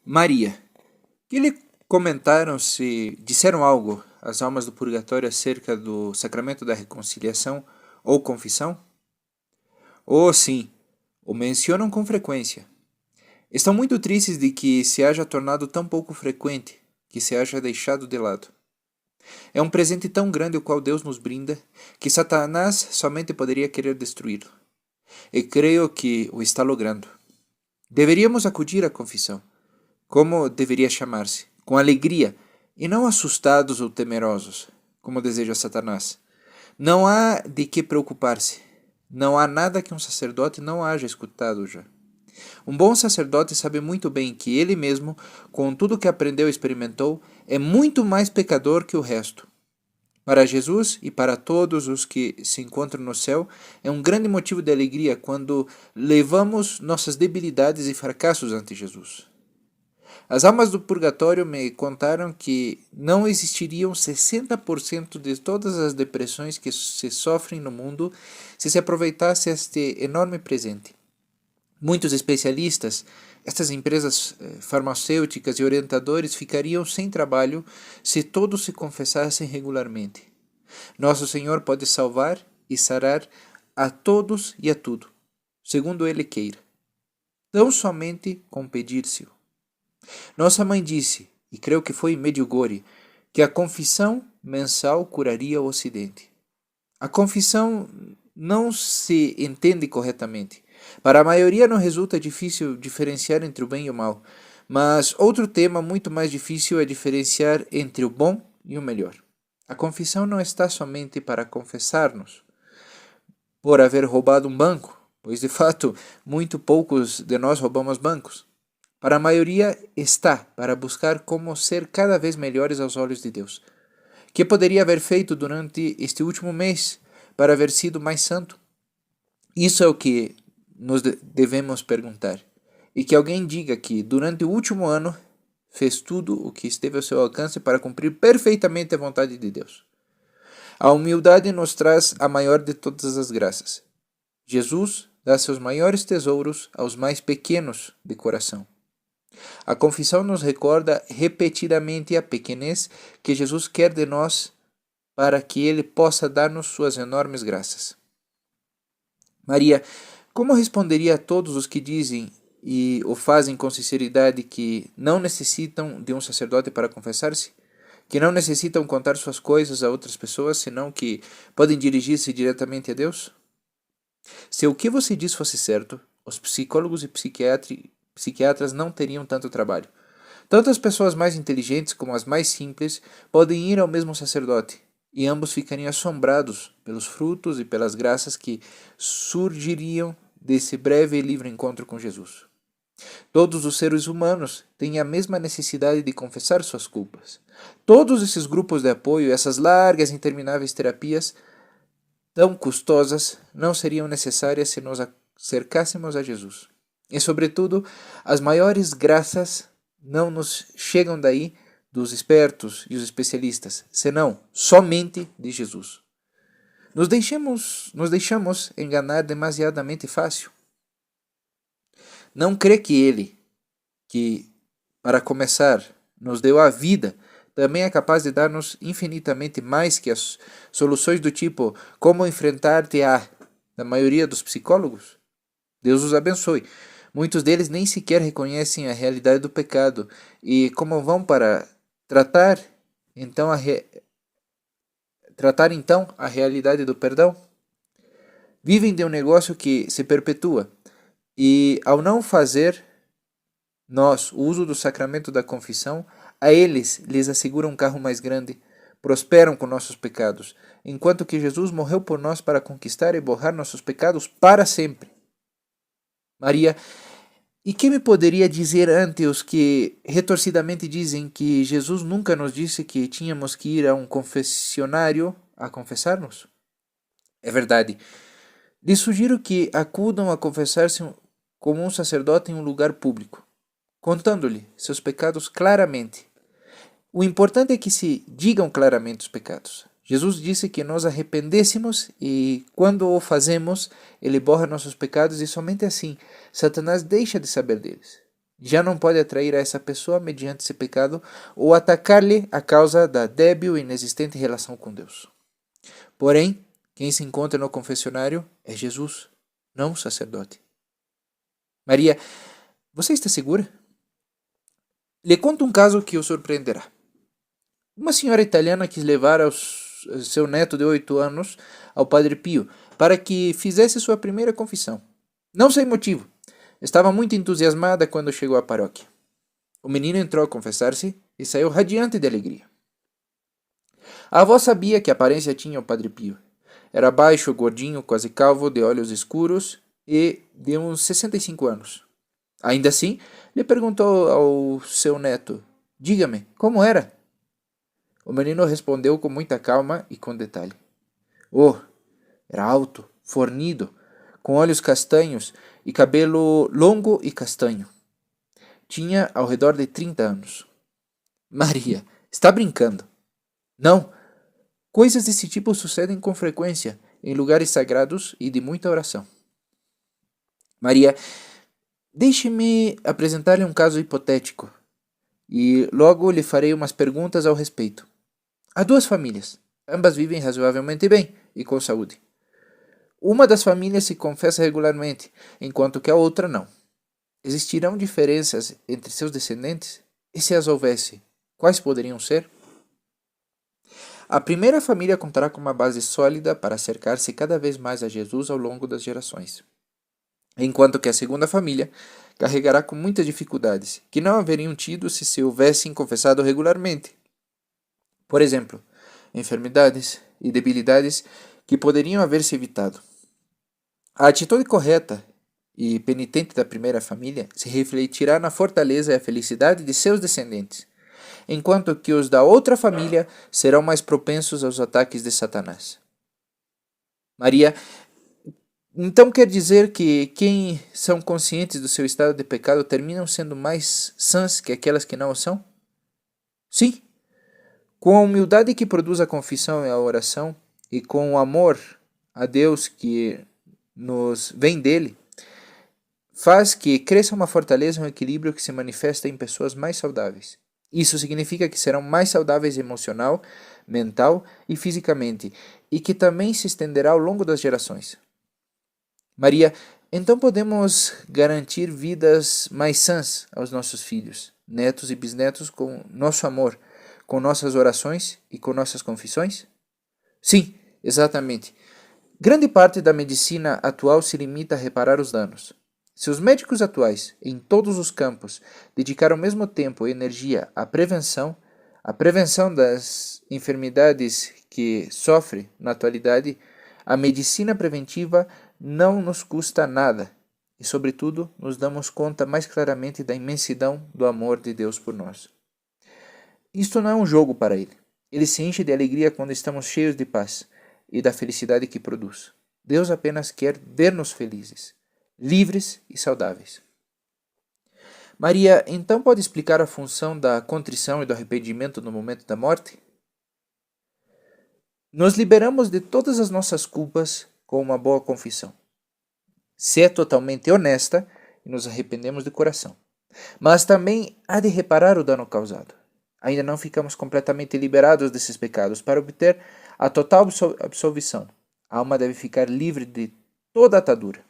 Maria. Que lhe comentaram se disseram algo as almas do purgatório acerca do sacramento da reconciliação ou confissão? Oh, sim, o mencionam com frequência. Estão muito tristes de que se haja tornado tão pouco frequente, que se haja deixado de lado. É um presente tão grande o qual Deus nos brinda, que Satanás somente poderia querer destruí-lo. E creio que o está logrando. Deveríamos acudir à confissão. Como deveria chamar-se? Com alegria, e não assustados ou temerosos, como deseja Satanás. Não há de que preocupar-se. Não há nada que um sacerdote não haja escutado já. Um bom sacerdote sabe muito bem que ele mesmo, com tudo que aprendeu e experimentou, é muito mais pecador que o resto. Para Jesus e para todos os que se encontram no céu, é um grande motivo de alegria quando levamos nossas debilidades e fracassos ante Jesus. As almas do purgatório me contaram que não existiriam 60% de todas as depressões que se sofrem no mundo se aproveitasse este enorme presente. Muitos especialistas, estas empresas farmacêuticas e orientadores ficariam sem trabalho se todos se confessassem regularmente. Nosso Senhor pode salvar e sarar a todos e a tudo, segundo Ele queira, tão somente com pedir-se-o. Nossa mãe disse, e creio que foi em Medjugorje, que a confissão mensal curaria o Ocidente. A confissão não se entende corretamente. Para a maioria não resulta difícil diferenciar entre o bem e o mal, mas outro tema muito mais difícil é diferenciar entre o bom e o melhor. A confissão não está somente para confessar-nos por haver roubado um banco, pois de fato muito poucos de nós roubamos bancos. Para a maioria está para buscar como ser cada vez melhores aos olhos de Deus. Que poderia haver feito durante este último mês para haver sido mais santo? Isso é o que nos devemos perguntar. E que alguém diga que durante o último ano fez tudo o que esteve ao seu alcance para cumprir perfeitamente a vontade de Deus. A humildade nos traz a maior de todas as graças. Jesus dá seus maiores tesouros aos mais pequenos de coração. A confissão nos recorda repetidamente a pequenez que Jesus quer de nós para que Ele possa dar-nos suas enormes graças. Maria, como responderia a todos os que dizem e o fazem com sinceridade que não necessitam de um sacerdote para confessar-se? Que não necessitam contar suas coisas a outras pessoas, senão que podem dirigir-se diretamente a Deus? Se o que você diz fosse certo, os psicólogos e psiquiatras não teriam tanto trabalho. Tanto as pessoas mais inteligentes como as mais simples podem ir ao mesmo sacerdote, e ambos ficariam assombrados pelos frutos e pelas graças que surgiriam desse breve e livre encontro com Jesus. Todos os seres humanos têm a mesma necessidade de confessar suas culpas. Todos esses grupos de apoio, essas largas e intermináveis terapias tão custosas, não seriam necessárias se nos acercássemos a Jesus. E, sobretudo, as maiores graças não nos chegam daí dos espertos e os especialistas, senão somente de Jesus. Nos deixamos enganar demasiadamente fácil. Não crê que Ele, que, para começar, nos deu a vida, também é capaz de dar-nos infinitamente mais que as soluções do tipo como enfrentar-te-á da maioria dos psicólogos? Deus os abençoe. Muitos deles nem sequer reconhecem a realidade do pecado e como vão para tratar então a realidade do perdão? Vivem de um negócio que se perpetua e ao não fazer nós o uso do sacramento da confissão, a eles lhes assegura um carro mais grande, prosperam com nossos pecados, enquanto que Jesus morreu por nós para conquistar e borrar nossos pecados para sempre. Maria, e que me poderia dizer ante os que retorcidamente dizem que Jesus nunca nos disse que tínhamos que ir a um confessionário a confessar-nos? É verdade. Lhes sugiro que acudam a confessar-se como um sacerdote em um lugar público, contando-lhe seus pecados claramente. O importante é que se digam claramente os pecados. Jesus disse que nos arrependêssemos e, quando o fazemos, Ele borra nossos pecados e somente assim Satanás deixa de saber deles. já não pode atrair a essa pessoa mediante esse pecado ou atacar-lhe a causa da débil e inexistente relação com Deus. Porém, quem se encontra no confessionário é Jesus, não o sacerdote. Maria, você está segura? Lhe conto um caso que o surpreenderá. Uma senhora italiana quis levar seu neto de 8 anos ao Padre Pio para que fizesse sua primeira confissão. Não sei motivo. Estava muito entusiasmada quando chegou à paróquia. O menino entrou a confessar-se e saiu radiante de alegria. A avó sabia que aparência tinha o Padre Pio. Era baixo, gordinho, quase calvo, de olhos escuros e de uns 65 anos. Ainda assim, lhe perguntou ao seu neto: Diga-me, como era? O menino respondeu com muita calma e com detalhe. Oh, era alto, fornido, com olhos castanhos e cabelo longo e castanho. Tinha ao redor de 30 anos. Maria, está brincando? Não. Coisas desse tipo sucedem com frequência em lugares sagrados e de muita oração. Maria, deixe-me apresentar-lhe um caso hipotético e logo lhe farei umas perguntas ao respeito. Há duas famílias. Ambas vivem razoavelmente bem e com saúde. Uma das famílias se confessa regularmente, enquanto que a outra não. Existirão diferenças entre seus descendentes? E se as houvesse, quais poderiam ser? A primeira família contará com uma base sólida para acercar-se cada vez mais a Jesus ao longo das gerações, enquanto que a segunda família carregará com muitas dificuldades, que não haveriam tido se houvessem confessado regularmente. Por exemplo, enfermidades e debilidades que poderiam haver-se evitado. A atitude correta e penitente da primeira família se refletirá na fortaleza e a felicidade de seus descendentes, enquanto que os da outra família serão mais propensos aos ataques de Satanás. Maria, então quer dizer que quem são conscientes do seu estado de pecado terminam sendo mais sãs que aquelas que não o são? Sim. Com a humildade que produz a confissão e a oração, e com o amor a Deus que nos vem dele, faz que cresça uma fortaleza e um equilíbrio que se manifesta em pessoas mais saudáveis. Isso significa que serão mais saudáveis emocional, mental e fisicamente, e que também se estenderá ao longo das gerações. Maria, então podemos garantir vidas mais sãs aos nossos filhos, netos e bisnetos com nosso amor, com nossas orações e com nossas confissões? Sim, exatamente. Grande parte da medicina atual se limita a reparar os danos. Se os médicos atuais, em todos os campos, dedicaram o mesmo tempo e energia à prevenção das enfermidades que sofre na atualidade, a medicina preventiva não nos custa nada e, sobretudo, nos damos conta mais claramente da imensidão do amor de Deus por nós. Isto não é um jogo para ele. Ele se enche de alegria quando estamos cheios de paz e da felicidade que produz. Deus apenas quer ver-nos felizes, livres e saudáveis. Maria, então pode explicar a função da contrição e do arrependimento no momento da morte? Nos liberamos de todas as nossas culpas com uma boa confissão. Se é totalmente honesta e nos arrependemos de coração. Mas também há de reparar o dano causado. Ainda não ficamos completamente liberados desses pecados. Para obter a total absolvição, a alma deve ficar livre de toda atadura.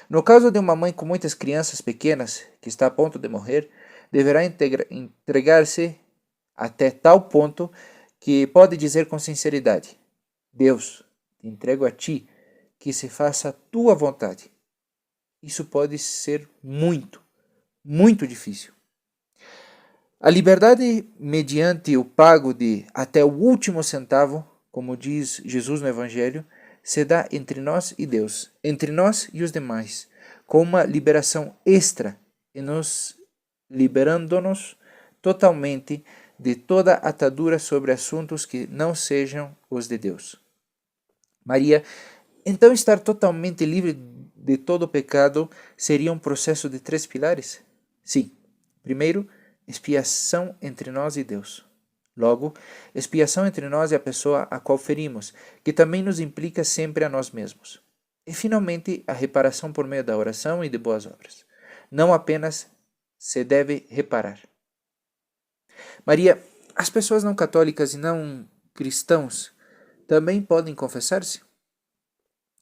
No caso de uma mãe com muitas crianças pequenas que está a ponto de morrer, deverá entregar-se até tal ponto que pode dizer com sinceridade: Deus, te entrego a ti, que se faça a tua vontade. Isso pode ser muito, muito difícil. A liberdade mediante o pago de até o último centavo, como diz Jesus no Evangelho, se dá entre nós e Deus, entre nós e os demais, com uma liberação extra e nos liberando-nos totalmente de toda atadura sobre assuntos que não sejam os de Deus. Maria, então estar totalmente livre de todo o pecado seria um processo de 3 pilares? Sim. Primeiro, expiação entre nós e Deus. Logo, expiação entre nós e a pessoa a qual ferimos, que também nos implica sempre a nós mesmos. E, finalmente, a reparação por meio da oração e de boas obras. Não apenas se deve reparar. Maria, as pessoas não católicas e não cristãos também podem confessar-se?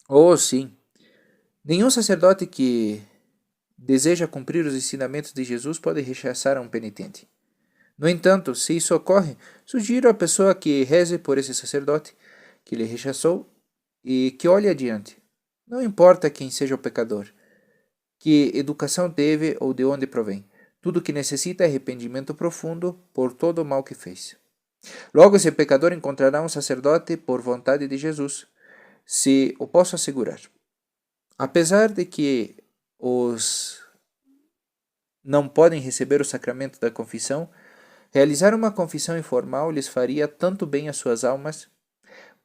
Oh, sim. Nenhum sacerdote que deseja cumprir os ensinamentos de Jesus pode rechaçar a um penitente. No entanto, se isso ocorre, sugiro à pessoa que reze por esse sacerdote que lhe rechaçou e que olhe adiante. Não importa quem seja o pecador, que educação teve ou de onde provém. Tudo o que necessita é arrependimento profundo por todo o mal que fez. Logo, esse pecador encontrará um sacerdote por vontade de Jesus, se o posso assegurar. Apesar de que os não podem receber o sacramento da confissão, realizar uma confissão informal lhes faria tanto bem às suas almas.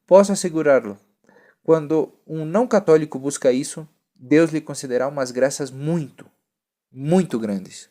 Posso assegurá-lo, quando um não católico busca isso, Deus lhe concederá umas graças muito, muito grandes.